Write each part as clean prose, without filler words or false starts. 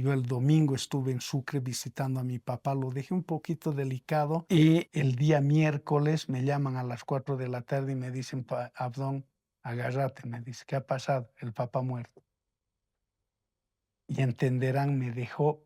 Yo el domingo estuve en Sucre visitando a mi papá, lo dejé un poquito delicado y el día miércoles me llaman a las 4 de la tarde y me dicen: Abdón, agárrate", me dice: "¿Qué ha pasado?". "El papá muerto". Y entenderán, me dejó,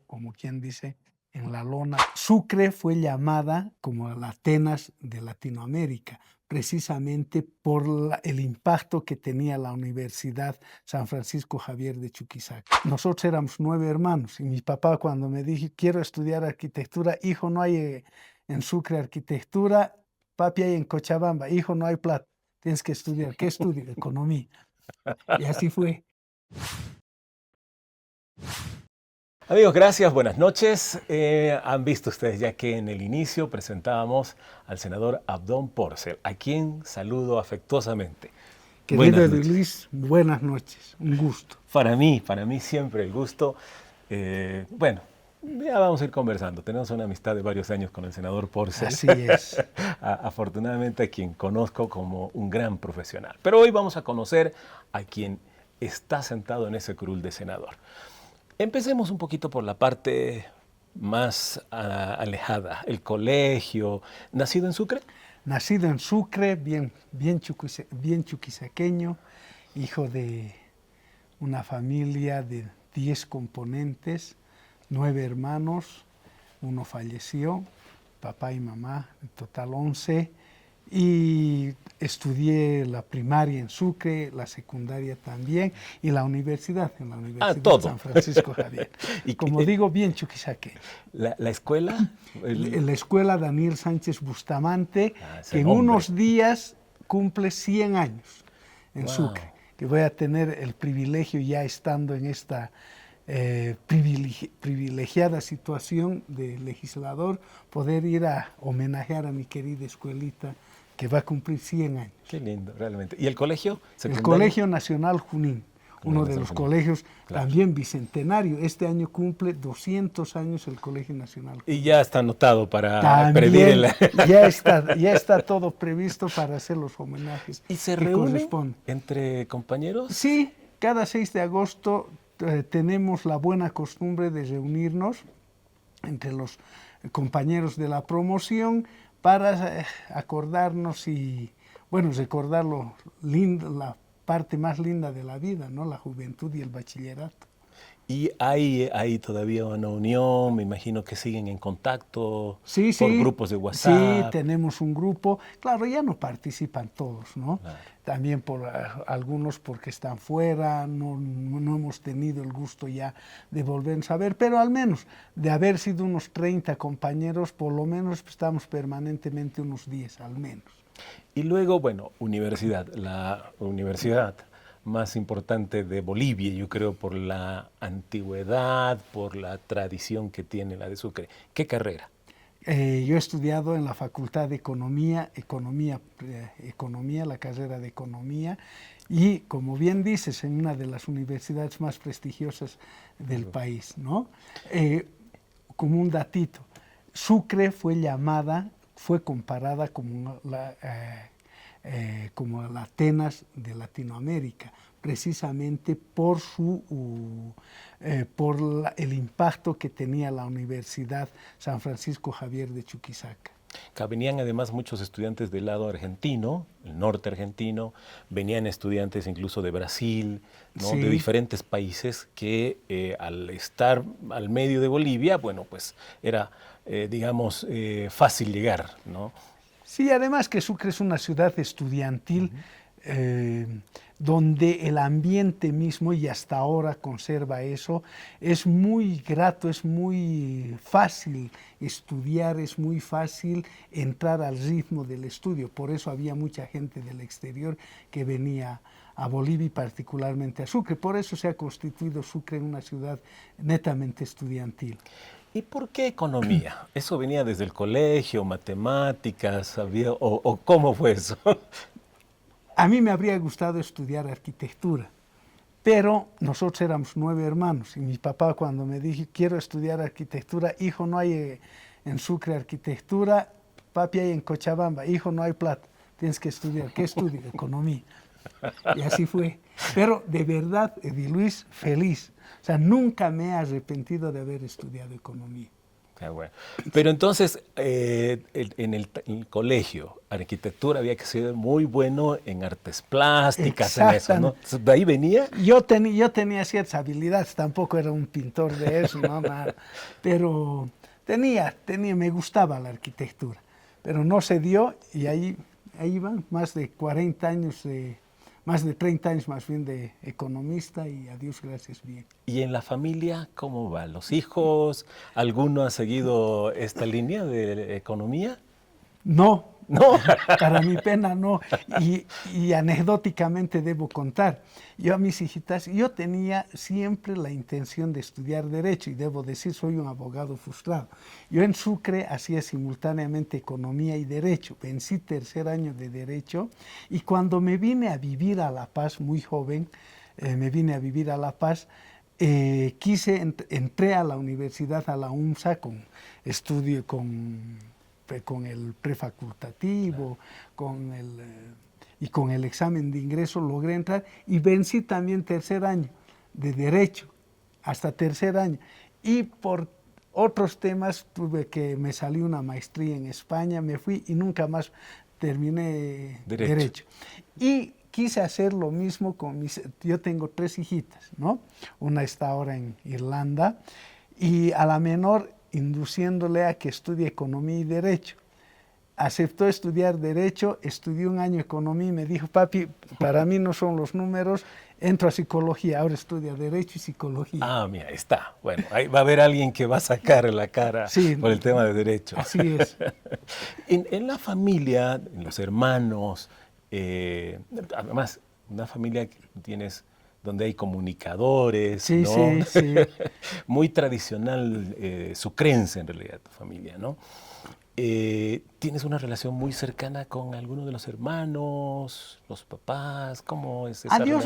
como quien dice, en la lona. Sucre fue llamada como la Atenas de Latinoamérica, precisamente por el impacto que tenía la Universidad San Francisco Javier de Chuquisaca. Nosotros éramos 9 hermanos y mi papá, cuando me dije: "Quiero estudiar arquitectura", "Hijo, no hay en Sucre arquitectura, papi, hay en Cochabamba". "Hijo, no hay plata, tienes que estudiar". "¿Qué estudio?". "Economía". Y así fue. Amigos, gracias, buenas noches. Han visto ustedes ya que en el inicio presentábamos al senador Abdón Porcel, a quien saludo afectuosamente. Querido Buenas Edu noches. Luis, buenas noches, un gusto. Para mí siempre el gusto. Bueno, ya vamos a ir conversando. Tenemos una amistad de varios años con el senador Porcel. Así es. Afortunadamente a quien conozco como un gran profesional. Pero hoy vamos a conocer a quien está sentado en ese curul de senador. Empecemos un poquito por la parte más alejada, el colegio. ¿Nacido en Sucre? Nacido en Sucre, bien chuquisaqueño, hijo de una familia de 10 componentes, 9 hermanos, uno falleció, papá y mamá, en total 11. Y estudié la primaria en Sucre, la secundaria también, y la universidad, en la Universidad Todo. San Francisco Javier. ¿Y Como digo, bien chuquisaqueño. la escuela? En la escuela Daniel Sánchez Bustamante, que Ese en nombre. unos días cumple 100 años en Sucre, Wow. que voy a tener el privilegio, ya estando en esta privilegiada situación de legislador, poder ir a homenajear a mi querida escuelita que va a cumplir 100 años. Qué lindo, realmente. ¿Y el colegio El secundario? Colegio Nacional Junín, uno de los Nacional Junín. colegios Claro. también bicentenario. Este año cumple 200 años el Colegio Nacional Junín. Y ya está anotado para También el... ya está todo previsto para hacer los homenajes ¿Y se que reúnen corresponden. entre compañeros? Sí, cada 6 de agosto tenemos la buena costumbre de reunirnos entre los compañeros de la promoción para acordarnos y, bueno, recordar lo lindo, la parte más linda de la vida, ¿no? La juventud y el bachillerato. Y hay todavía una unión, me imagino que siguen en contacto Sí, por sí, grupos de sí, WhatsApp. tenemos un grupo. Claro, ya no participan todos, ¿no? Claro. También por algunos porque están fuera, no hemos tenido el gusto ya de volvernos a ver, pero al menos de haber sido unos 30 compañeros, por lo menos estamos permanentemente unos 10 al menos. Y luego, bueno, universidad, la universidad más importante de Bolivia, yo creo, por la antigüedad, por la tradición que tiene la de Sucre. ¿Qué carrera? Yo he estudiado en la Facultad de Economía, la carrera de Economía, y como bien dices, en una de las universidades más prestigiosas del país, ¿no? Como un datito, Sucre fue comparada como la Atenas de Latinoamérica, precisamente por el impacto que tenía la Universidad San Francisco Javier de Chuquisaca. Venían además muchos estudiantes del lado argentino, el norte argentino, venían estudiantes incluso de Brasil, ¿no? Sí. De diferentes países que al estar al medio de Bolivia, bueno, pues era, digamos, fácil llegar, ¿no? Sí, además que Sucre es una ciudad estudiantil donde el ambiente mismo, y hasta ahora conserva eso, es muy grato, es muy fácil estudiar, es muy fácil entrar al ritmo del estudio. Por eso había mucha gente del exterior que venía a Bolivia y particularmente a Sucre. Por eso se ha constituido Sucre en una ciudad netamente estudiantil. ¿Y por qué economía? ¿Eso venía desde el colegio, matemáticas, o cómo fue eso? A mí me habría gustado estudiar arquitectura, pero nosotros éramos 9 hermanos y mi papá, cuando me dije: "Quiero estudiar arquitectura", "Hijo, no hay en Sucre arquitectura, papi, hay en Cochabamba". "Hijo, no hay plata, tienes que estudiar". "¿Qué estudio?". "Economía". Y así fue. Pero de verdad, Ediluis, feliz. O sea, nunca me he arrepentido de haber estudiado economía. Qué bueno. Pero entonces, en el colegio, arquitectura, había que ser muy bueno en artes plásticas, en eso, ¿no? Exactamente. ¿De ahí venía? Yo tenía ciertas habilidades, tampoco era un pintor de eso, no, nada. Pero me gustaba la arquitectura. Pero no se dio y ahí van más de 40 años, más de 30 años más bien de economista y a Dios gracias bien. ¿Y en la familia cómo va? ¿Los hijos? ¿Alguno ha seguido esta línea de economía? No, No. para mi pena no. Y anecdóticamente debo contar, yo a mis hijitas, yo tenía siempre la intención de estudiar Derecho y debo decir, soy un abogado frustrado. Yo en Sucre hacía simultáneamente Economía y Derecho, vencí tercer año de Derecho y cuando me vine a vivir a La Paz, muy joven, me vine a vivir a La Paz, entré a la universidad, a la UNSA, con el prefacultativo, y con el examen de ingreso logré entrar y vencí también tercer año de Derecho, hasta tercer año. Y por otros temas me salió una maestría en España, me fui y nunca más terminé Derecho. Y quise hacer lo mismo yo tengo 3 hijitas, ¿no? Una está ahora en Irlanda y a la menor induciéndole a que estudie Economía y Derecho. Aceptó estudiar Derecho, estudió un año Economía y me dijo, papi, para mí no son los números, entro a Psicología, ahora estudia Derecho y Psicología. Ah, mira, está. Bueno, ahí va a haber alguien que va a sacar la cara sí, por el tema de Derecho. Así es. En la familia, en los hermanos, además, una familia que tienes donde hay comunicadores, sí, ¿no? Sí. Muy tradicional su creencia en realidad, tu familia, ¿no? ¿Tienes una relación muy cercana con alguno de los hermanos, los papás? ¿Cómo es esa relación?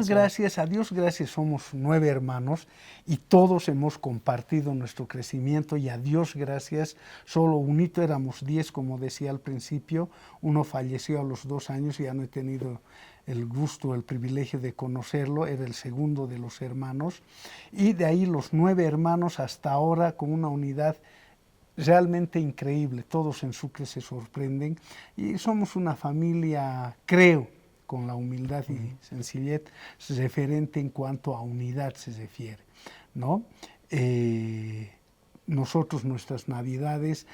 A Dios gracias somos 9 hermanos y todos hemos compartido nuestro crecimiento y a Dios gracias, solo unito éramos 10, como decía al principio, uno falleció a los 2 años y ya no he tenido el gusto, el privilegio de conocerlo, era el segundo de los hermanos y de ahí los 9 hermanos hasta ahora con una unidad realmente increíble, todos en Sucre se sorprenden y somos una familia, creo, con la humildad y sencillez referente en cuanto a unidad se refiere, ¿no? Nosotros nuestras navidades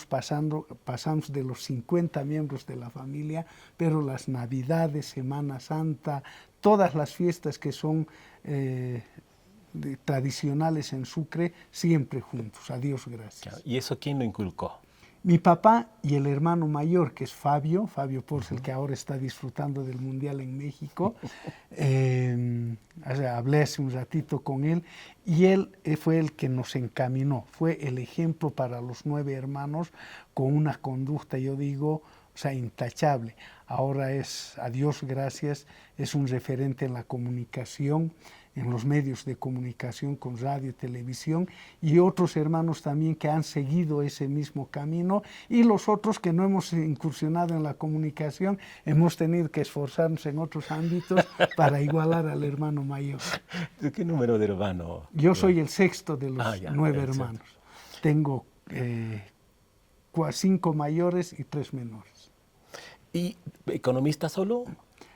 pasamos de los 50 miembros de la familia, pero las navidades, Semana Santa, todas las fiestas que son tradicionales en Sucre, siempre juntos, a Dios gracias. ¿Y eso quién lo inculcó? Mi papá y el hermano mayor, que es Fabio Porcel, que ahora está disfrutando del Mundial en México. Hablé hace un ratito con él y él fue el que nos encaminó, fue el ejemplo para los 9 hermanos con una conducta, yo digo, o sea, intachable. Ahora es, a Dios gracias, es un referente en la comunicación, en los medios de comunicación con radio y televisión, y otros hermanos también que han seguido ese mismo camino, y los otros que no hemos incursionado en la comunicación, hemos tenido que esforzarnos en otros ámbitos para igualar al hermano mayor. ¿De qué número de hermano? Yo soy el sexto de los 9 hermanos. Tengo 5 mayores y 3 menores. ¿Y economista solo?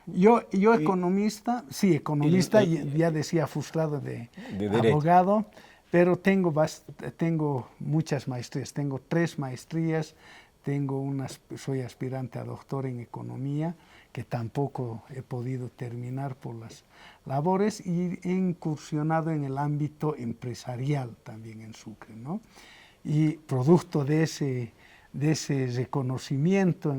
Yo economista, sí, economista, ya decía frustrado de abogado, pero tengo muchas maestrías, tengo 3 maestrías, soy aspirante a doctor en economía, que tampoco he podido terminar por las labores, y he incursionado en el ámbito empresarial también en Sucre, ¿no? Y producto de ese reconocimiento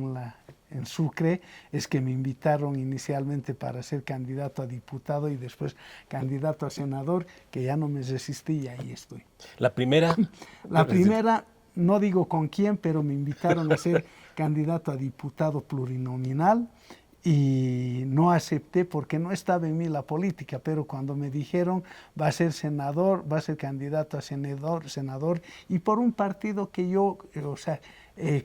en Sucre es que me invitaron inicialmente para ser candidato a diputado y después candidato a senador, que ya no me resistí y ahí estoy. ¿La primera? La primera, no digo con quién, pero me invitaron a ser candidato a diputado plurinominal y no acepté porque no estaba en mí la política, pero cuando me dijeron va a ser senador, va a ser candidato a senador y por un partido que yo,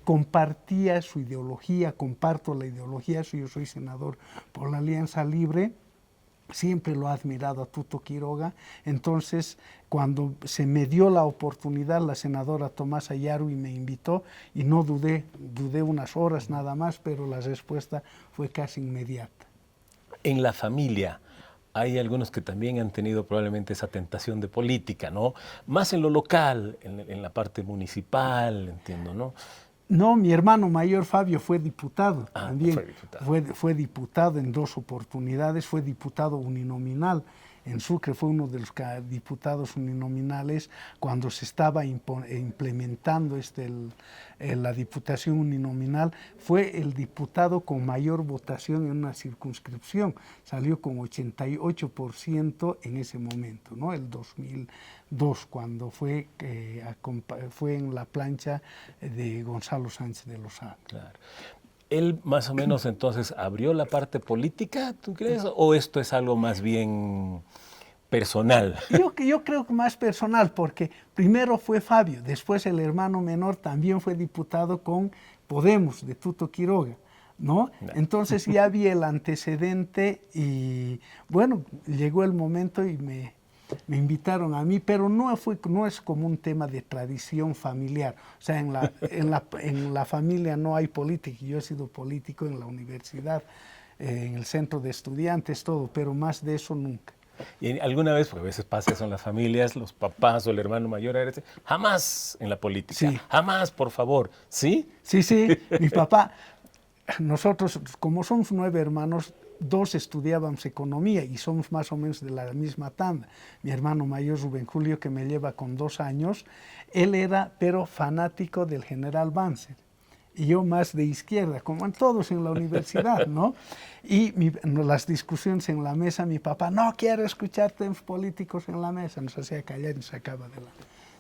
compartía su ideología, comparto la ideología, yo soy senador por la Alianza Libre, siempre lo ha admirado a Tuto Quiroga. Entonces, cuando se me dio la oportunidad, la senadora Tomasa Yarui me invitó y no dudé unas horas nada más, pero la respuesta fue casi inmediata. En la familia hay algunos que también han tenido probablemente esa tentación de política, ¿no? Más en lo local, en la parte municipal, entiendo, ¿no? No, mi hermano mayor Fabio fue diputado también. Fue diputado. Fue diputado en 2 oportunidades, fue diputado uninominal. En Sucre fue uno de los diputados uninominales cuando se estaba implementando la diputación uninominal. Fue el diputado con mayor votación en una circunscripción. Salió con 88% en ese momento, ¿no? El 2002, cuando fue en la plancha de Gonzalo Sánchez de Lozada. Claro. ¿Él más o menos entonces abrió la parte política, tú crees? ¿O esto es algo más bien personal? Yo creo que más personal, porque primero fue Fabio, después el hermano menor también fue diputado con Podemos, de Tuto Quiroga, ¿no? Entonces ya había el antecedente y bueno, llegó el momento y me invitaron a mí, pero no es como un tema de tradición familiar. O sea, en la familia no hay política. Yo he sido político en la universidad, en el centro de estudiantes, todo, pero más de eso nunca. ¿Y alguna vez, porque a veces pasa eso en las familias, los papás o el hermano mayor, jamás en la política, sí. Jamás, por favor, ¿sí? Sí, mi papá, nosotros como somos 9 hermanos, 2 estudiábamos economía y somos más o menos de la misma tanda. Mi hermano mayor, Rubén Julio, que me lleva con 2 años, él era, pero fanático del general Banzer. Y yo más de izquierda, como en todos en la universidad, ¿no? Y las discusiones en la mesa, mi papá, no quiero escuchar temas políticos en la mesa, nos hacía callar y nos sacaba de la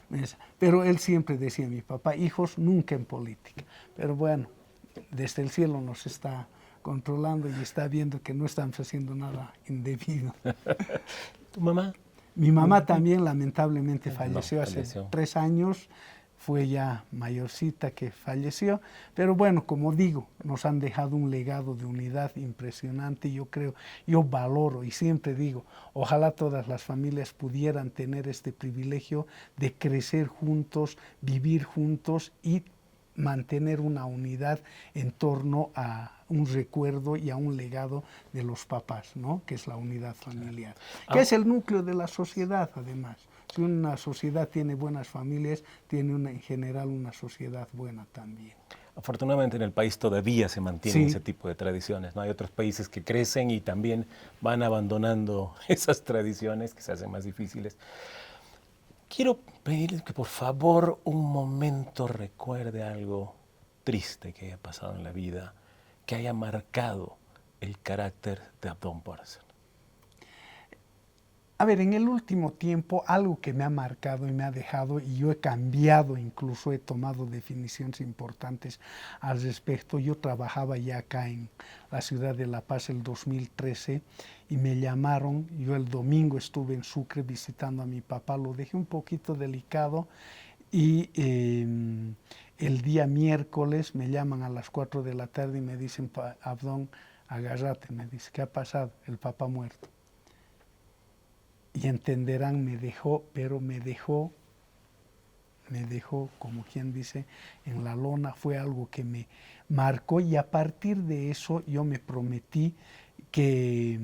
mesa. Pero él siempre decía, mi papá, hijos nunca en política. Pero bueno, desde el cielo nos está controlando y está viendo que no estamos haciendo nada indebido. ¿Tu mamá? Mi mamá también lamentablemente falleció hace 3 años. Fue ya mayorcita que falleció, pero bueno, como digo, nos han dejado un legado de unidad impresionante. Yo valoro y siempre digo, ojalá todas las familias pudieran tener este privilegio de crecer juntos, vivir juntos y mantener una unidad en torno a un recuerdo y a un legado de los papás, ¿no? Que es la unidad familiar, que es el núcleo de la sociedad, además. Si una sociedad tiene buenas familias, tiene en general una sociedad buena también. Afortunadamente en el país todavía se mantienen ese tipo de tradiciones, ¿no? Hay otros países que crecen y también van abandonando esas tradiciones que se hacen más difíciles. Quiero pedirles que por favor un momento recuerde algo triste que haya pasado en la vida, que haya marcado el carácter de Abdón Börsen. A ver, en el último tiempo, algo que me ha marcado y me ha dejado, y yo he cambiado, incluso he tomado definiciones importantes al respecto. Yo trabajaba ya acá en la ciudad de La Paz el 2013 y me llamaron. Yo el domingo estuve en Sucre visitando a mi papá, lo dejé un poquito delicado y el día miércoles me llaman a las 4 de la tarde y me dicen, Abdón, agárrate, me dice, ¿qué ha pasado? El papá muerto. Y entenderán, me dejó, como quien dice, en la lona. Fue algo que me marcó y a partir de eso yo me prometí que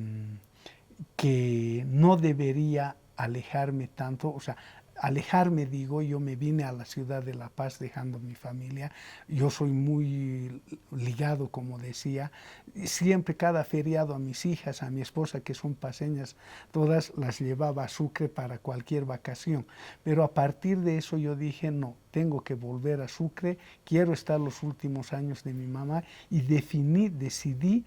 no debería alejarme tanto, o sea, alejarme, digo, yo me vine a la ciudad de La Paz dejando mi familia. Yo soy muy ligado, como decía, siempre cada feriado a mis hijas, a mi esposa, que son paseñas, todas las llevaba a Sucre para cualquier vacación. Pero a partir de eso yo dije, no, tengo que volver a Sucre, quiero estar los últimos años de mi mamá y decidí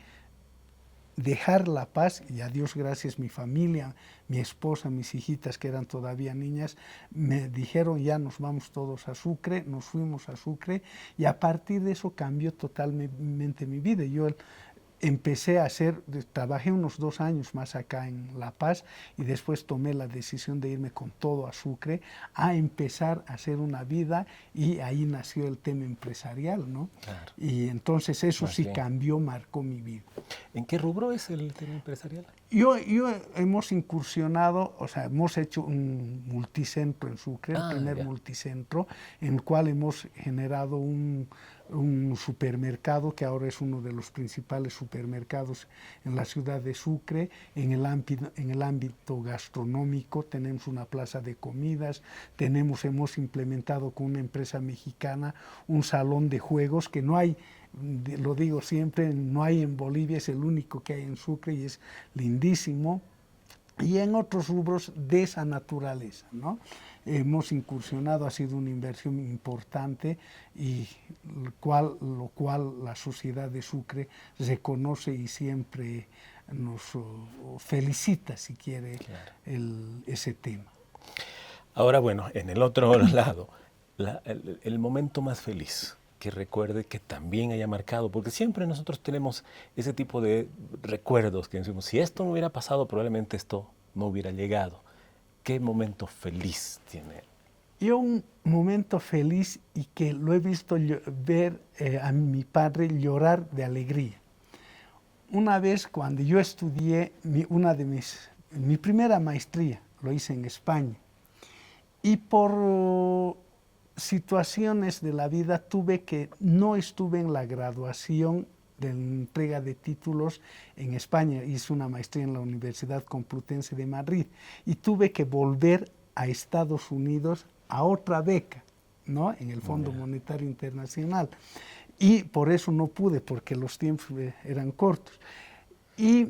dejar La Paz, y a Dios gracias mi familia, mi esposa, mis hijitas que eran todavía niñas, me dijeron ya nos vamos todos a Sucre, nos fuimos a Sucre y a partir de eso cambió totalmente mi vida. Yo empecé a trabajé unos 2 años más acá en La Paz y después tomé la decisión de irme con todo a Sucre a empezar a hacer una vida y ahí nació el tema empresarial, ¿no? Claro. Y entonces eso Más sí bien. cambió, marcó mi vida. ¿En qué rubro es el tema empresarial? Yo hemos incursionado, o sea, hemos hecho un multicentro en Sucre, el primer Ya. multicentro, en el cual hemos generado un supermercado que ahora es uno de los principales supermercados en la ciudad de Sucre. En el ámbito gastronómico tenemos una plaza de comidas, hemos implementado con una empresa mexicana un salón de juegos que no hay, lo digo siempre, no hay en Bolivia, es el único que hay en Sucre y es lindísimo. Y en otros rubros de esa naturaleza, ¿no? Hemos incursionado, ha sido una inversión importante y lo cual la sociedad de Sucre reconoce y siempre nos felicita, si quiere, Claro. ese tema. Ahora, bueno, en el otro lado, el momento más feliz que recuerde que también haya marcado, porque siempre nosotros tenemos ese tipo de recuerdos que decimos, si esto no hubiera pasado, probablemente esto no hubiera llegado. ¿Qué momento feliz tiene él? Yo un momento feliz y que lo he visto ver a mi padre llorar de alegría. Una vez cuando yo estudié mi primera maestría, lo hice en España, y por situaciones de la vida no estuve en la graduación de la entrega de títulos en España. Hice una maestría en la Universidad Complutense de Madrid y tuve que volver a Estados Unidos a otra beca, ¿no? En el Fondo Monetario Internacional. Y por eso no pude, porque los tiempos eran cortos. Y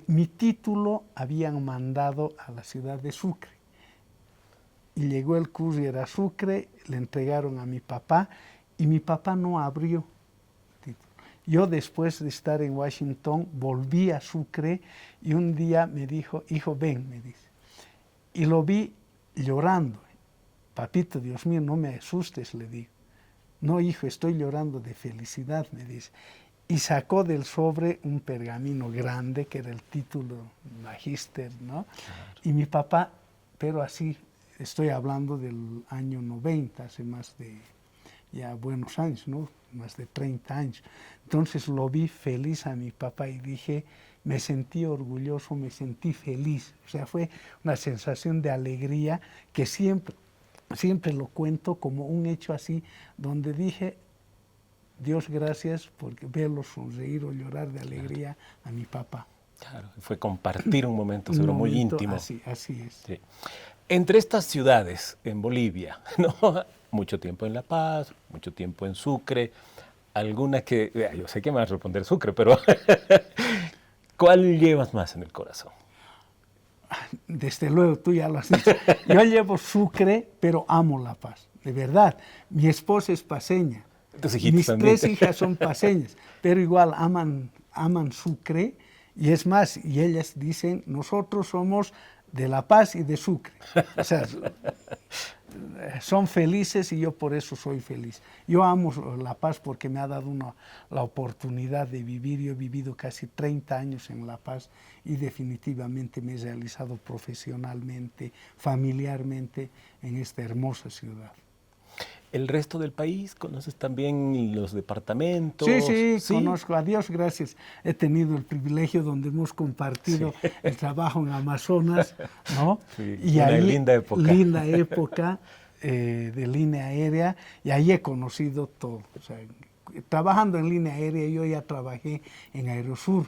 mi título habían mandado a la ciudad de Sucre. Y llegó el courier a Sucre, le entregaron a mi papá y mi papá no abrió el título. Yo después de estar en Washington volví a Sucre y un día me dijo, hijo, ven, me dice. Y lo vi llorando. Papito, Dios mío, no me asustes, le digo. No, hijo, estoy llorando de felicidad, me dice. Y sacó del sobre un pergamino grande que era el título magíster, ¿no? Claro. Y mi papá, pero así, estoy hablando del año 90, hace más de ya buenos años, ¿no? Más de 30 años. Entonces lo vi feliz a mi papá y dije, me sentí orgulloso, me sentí feliz. O sea, fue una sensación de alegría que siempre lo cuento como un hecho así, donde dije, Dios gracias por verlo sonreír o llorar de alegría a mi papá. Claro, fue compartir un momento seguro muy íntimo. Así es. Sí. Entre estas ciudades en Bolivia, ¿no? Mucho tiempo en La Paz, mucho tiempo en Sucre, alguna que, yo sé que me vas a responder Sucre, pero ¿cuál llevas más en el corazón? Desde luego, tú ya lo has dicho. Yo llevo Sucre, pero amo La Paz, de verdad. Mi esposa es paceña. Mis también. 3 hijas son paceñas, pero igual aman Sucre. Y es más, y ellas dicen, nosotros somos de La Paz y de Sucre. O sea, son felices y yo por eso soy feliz. Yo amo La Paz porque me ha dado la oportunidad de vivir. Yo he vivido casi 30 años en La Paz y definitivamente me he realizado profesionalmente, familiarmente en esta hermosa ciudad. ¿El resto del país? ¿Conoces también los departamentos? Sí, conozco. A Dios gracias. He tenido el privilegio donde hemos compartido el trabajo en Amazonas, ¿no? Sí, y una ahí, linda época. Linda época de línea aérea, y ahí he conocido todo. O sea, trabajando en línea aérea, yo ya trabajé en Aerosur,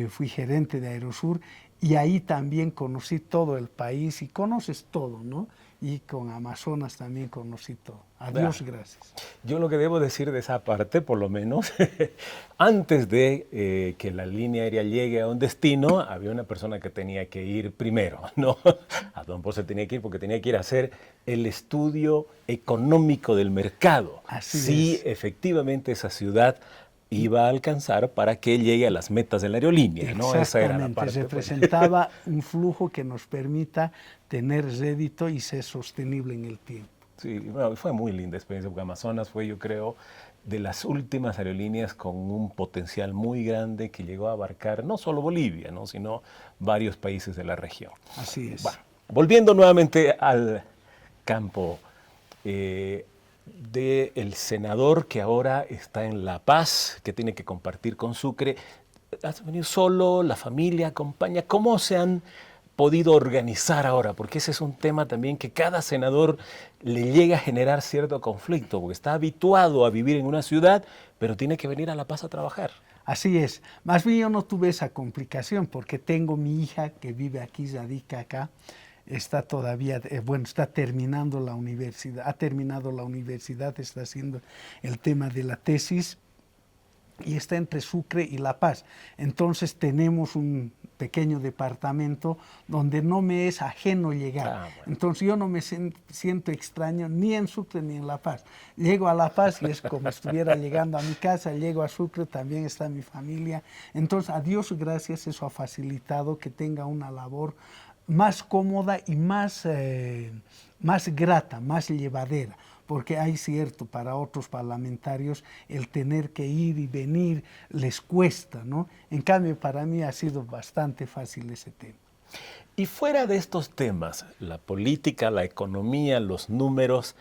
fui gerente de Aerosur, y ahí también conocí todo el país, y conoces todo, ¿no? Y con Amazonas también conocí todo. A Dios gracias. Yo lo que debo decir de esa parte, por lo menos, antes de que la línea aérea llegue a un destino, había una persona que tenía que ir primero, ¿no? A Don Ponce tenía que ir porque tenía que ir a hacer el estudio económico del mercado. Así es. Efectivamente esa ciudad iba a alcanzar para que llegue a las metas de la aerolínea, ¿no? Esa era la parte. Representaba un flujo que nos permita tener rédito y ser sostenible en el tiempo. Sí, bueno, fue muy linda experiencia porque Amazonas fue, yo creo, de las últimas aerolíneas con un potencial muy grande que llegó a abarcar no solo Bolivia, ¿no? sino varios países de la región. Así es. Bueno, volviendo nuevamente al campo del senador que ahora está en La Paz, que tiene que compartir con Sucre. ¿Has venido solo? ¿La familia acompaña? ¿Cómo se han podido organizar ahora? Porque ese es un tema también que cada senador le llega a generar cierto conflicto, porque está habituado a vivir en una ciudad, pero tiene que venir a La Paz a trabajar. Así es. Más bien yo no tuve esa complicación porque tengo mi hija que vive aquí, radica acá. Está todavía, está terminando la universidad, ha terminado la universidad, está haciendo el tema de la tesis y está entre Sucre y La Paz. Entonces tenemos un pequeño departamento donde no me es ajeno llegar. Bueno. Entonces yo no me siento extraño ni en Sucre ni en La Paz. Llego a La Paz y es como si estuviera llegando a mi casa, llego a Sucre, también está mi familia. Entonces a Dios gracias, eso ha facilitado que tenga una labor más cómoda y más grata, más llevadera, porque hay cierto, para otros parlamentarios el tener que ir y venir les cuesta, ¿no? En cambio, para mí ha sido bastante fácil ese tema. Y fuera de estos temas, la política, la economía, los números,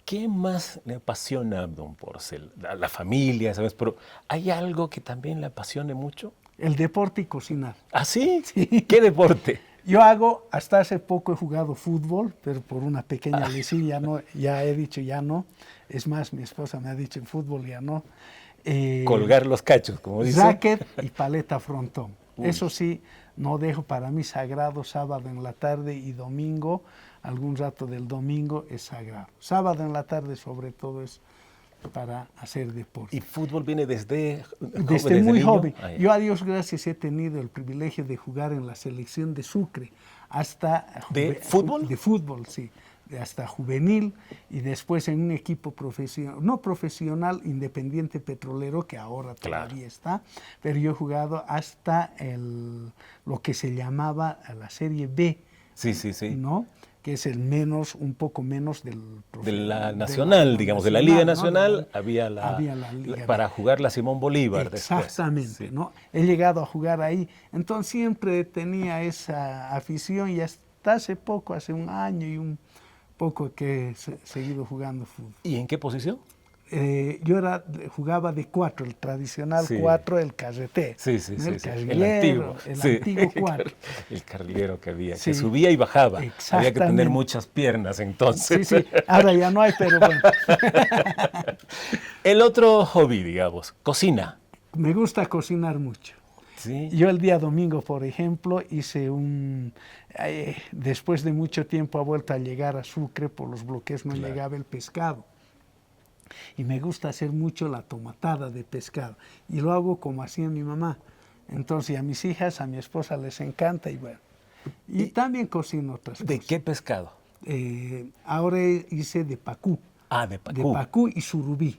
¿qué más le apasiona a don Porcel? La familia, ¿sabes? Pero ¿hay algo que también le apasione mucho? El deporte y cocinar. ¿Ah, sí? Sí. ¿Qué deporte? Yo hasta hace poco he jugado fútbol, pero por una pequeña lesión ya he dicho ya no. Es más, mi esposa me ha dicho en fútbol ya no. Colgar los cachos, como dice. Racket y paleta frontón. Uy. Eso sí, no dejo, para mí sagrado, sábado en la tarde y domingo, algún rato del domingo es sagrado. Sábado en la tarde sobre todo es para hacer deporte. ¿Y fútbol viene desde muy joven? Yo a Dios gracias he tenido el privilegio de jugar en la selección de Sucre hasta... ¿De fútbol? De fútbol, sí. Hasta juvenil y después en un equipo profesional, no profesional, Independiente Petrolero, que ahora todavía está, pero yo he jugado hasta lo que se llamaba la Serie B. Sí, sí, sí. ¿No? Que es un poco menos de la nacional, digamos, de la Liga Nacional, ¿no? había la Liga para jugar la Simón Bolívar. Exactamente, después. Sí. ¿no? He llegado a jugar ahí, entonces siempre tenía esa afición y hasta hace poco, hace un año y un poco que he seguido jugando fútbol. ¿Y en qué posición? Yo jugaba de 4, el tradicional 4, el carreté. Sí, sí, ¿no? Sí, el antiguo. El antiguo 4. El carrilero que había, que subía y bajaba. Había que tener muchas piernas entonces. Sí, sí, ahora ya no hay, pero bueno. El otro hobby, digamos, cocina. Me gusta cocinar mucho. Sí. Yo el día domingo, por ejemplo, hice después de mucho tiempo ha vuelto a llegar a Sucre, por los bloqueos no llegaba el pescado. Y me gusta hacer mucho la tomatada de pescado. Y lo hago como hacía mi mamá. Entonces a mis hijas, a mi esposa les encanta y bueno. Y también cocino otras cosas. ¿De qué pescado? Ahora hice de pacú. Ah, de pacú. De pacú y surubí.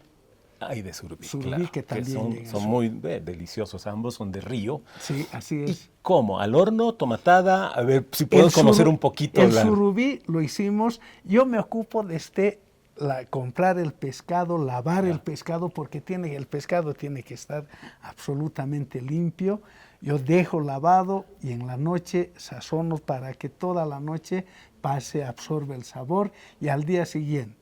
Ah, y de surubí, claro, que también son muy deliciosos ambos, son de río. Sí, así es. ¿Y cómo? ¿Al horno, tomatada? A ver si puedo conocer un poquito. El surubí lo hicimos, yo me ocupo de comprar el pescado, lavar el pescado, porque el pescado tiene que estar absolutamente limpio. Yo dejo lavado y en la noche sazono para que toda la noche absorbe el sabor y al día siguiente.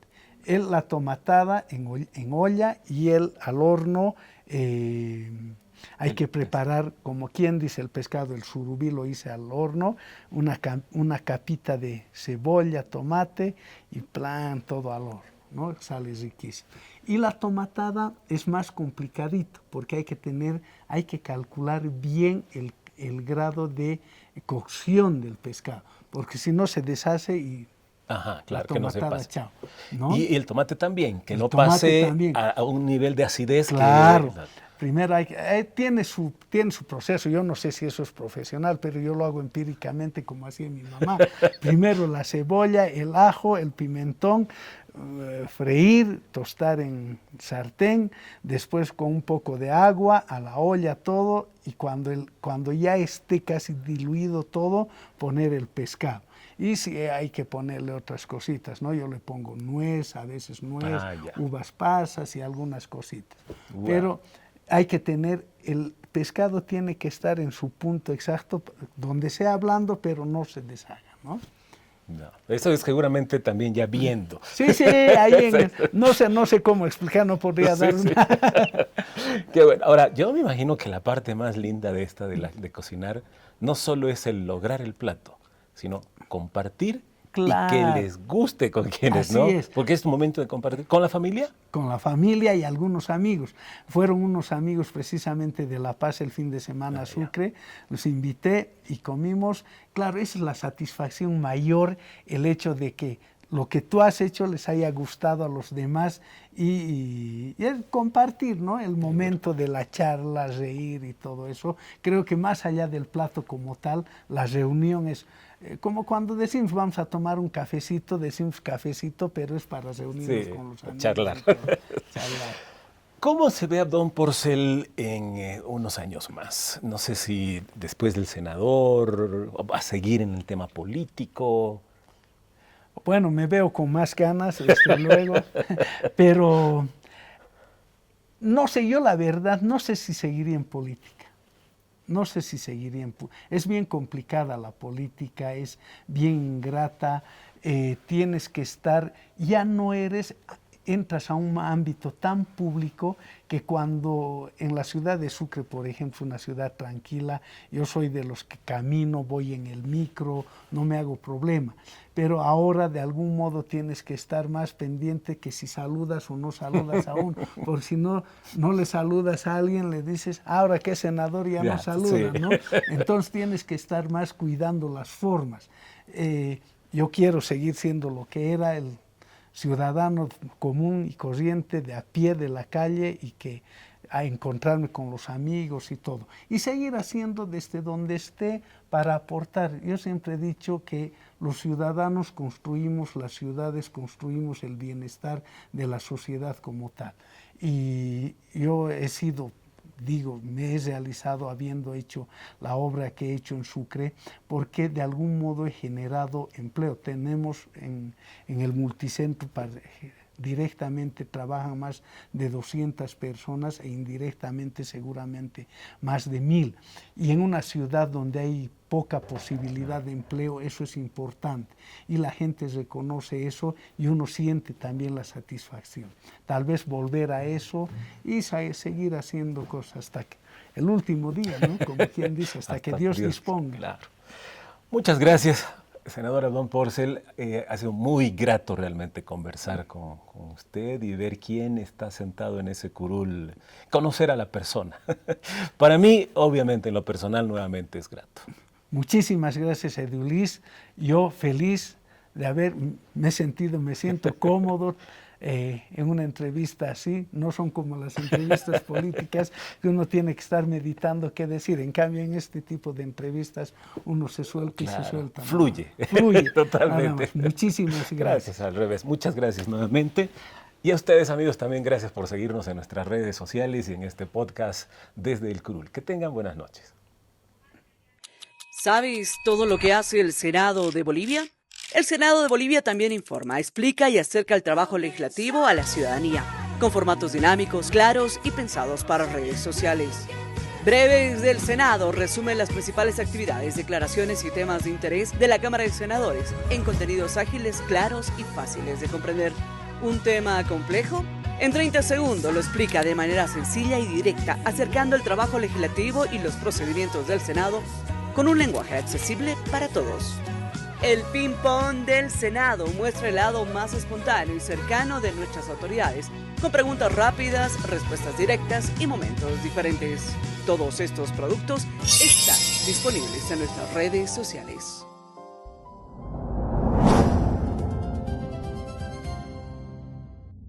La tomatada en olla y al horno. Hay que preparar, como quien dice el pescado, el surubí lo hice al horno, una capita de cebolla, tomate y todo al horno, ¿no? Sale riquísimo. Y la tomatada es más complicadito porque hay que calcular bien el grado de cocción del pescado, porque si no se deshace y... Ajá, claro, que no se pase. Chao, ¿no? Y el tomate también, que no pase a un nivel de acidez. Claro. Primero tiene su proceso. Yo no sé si eso es profesional, pero yo lo hago empíricamente como hacía mi mamá. Primero la cebolla, el ajo, el pimentón, freír, tostar en sartén, después con un poco de agua, a la olla todo, y cuando ya esté casi diluido todo, poner el pescado. Y si hay que ponerle otras cositas, ¿no? Yo le pongo nuez, a veces nuez, uvas pasas y algunas cositas. Wow. Pero hay que tener, el pescado tiene que estar en su punto exacto, donde sea blando, pero no se deshaga, ¿no? No, eso es seguramente también ya viendo. Sí, ahí no sé cómo explicar, no podría dar una... Qué bueno. Ahora, yo me imagino que la parte más linda de esta de cocinar no solo es el lograr el plato, sino compartir y que les guste con quienes, así ¿no? Es. Porque es un momento de compartir. ¿Con la familia? Con la familia y algunos amigos. Fueron unos amigos precisamente de La Paz el fin de semana a Sucre. Los invité y comimos. Claro, esa es la satisfacción mayor, el hecho de que lo que tú has hecho les haya gustado a los demás y el compartir, ¿no? El momento de la charla, reír y todo eso. Creo que más allá del plato como tal, la reunión es como cuando decimos vamos a tomar un cafecito, decimos cafecito, pero es para reunirnos con los amigos. Charlar. ¿Cómo se ve a don Porcel en unos años más? No sé si después del senador, va a seguir en el tema político. Bueno, me veo con más ganas, luego, pero no sé, yo la verdad, no sé si seguiría en política. No sé si seguiría en política. Es bien complicada la política, es bien ingrata, tienes que estar, ya no entras a un ámbito tan público que cuando en la ciudad de Sucre, por ejemplo, una ciudad tranquila, yo soy de los que camino, voy en el micro, no me hago problema. Pero ahora de algún modo tienes que estar más pendiente que si saludas o no saludas a uno, por si no le saludas a alguien, le dices, ahora que es senador ya no saluda, ¿no? Entonces tienes que estar más cuidando las formas. Yo quiero seguir siendo lo que era, el ciudadano común y corriente de a pie de la calle y que a encontrarme con los amigos y todo. Y seguir haciendo desde donde esté para aportar. Yo siempre he dicho que los ciudadanos construimos las ciudades, construimos el bienestar de la sociedad como tal. Y yo he sido, me he realizado habiendo hecho la obra que he hecho en Sucre, porque de algún modo he generado empleo. Tenemos en el multicentro directamente trabajan más de 200 personas e indirectamente seguramente más de 1000. Y en una ciudad donde hay poca posibilidad de empleo, eso es importante. Y la gente reconoce eso y uno siente también la satisfacción. Tal vez volver a eso y seguir haciendo cosas hasta que el último día, ¿no? Como quien dice, hasta que Dios disponga. Claro. Muchas gracias. Senadora don Porcel, ha sido muy grato realmente conversar con usted y ver quién está sentado en ese curul, conocer a la persona. Para mí, obviamente, en lo personal, nuevamente es grato. Muchísimas gracias, Edulis. Yo feliz de me siento cómodo en una entrevista así. No son como las entrevistas políticas que uno tiene que estar meditando qué decir. En cambio, en este tipo de entrevistas uno se suelta y se suelta. Fluye. Fluye. Totalmente. Muchísimas gracias. Gracias, al revés. Muchas gracias nuevamente. Y a ustedes, amigos, también gracias por seguirnos en nuestras redes sociales y en este podcast desde el Curul. Que tengan buenas noches. ¿Sabes todo lo que hace el Senado de Bolivia? El Senado de Bolivia también informa, explica y acerca el trabajo legislativo a la ciudadanía, con formatos dinámicos, claros y pensados para redes sociales. Breves del Senado resumen las principales actividades, declaraciones y temas de interés de la Cámara de Senadores en contenidos ágiles, claros y fáciles de comprender. ¿Un tema complejo? En 30 segundos lo explica de manera sencilla y directa, acercando el trabajo legislativo y los procedimientos del Senado con un lenguaje accesible para todos. El ping-pong del Senado muestra el lado más espontáneo y cercano de nuestras autoridades, con preguntas rápidas, respuestas directas y momentos diferentes. Todos estos productos están disponibles en nuestras redes sociales.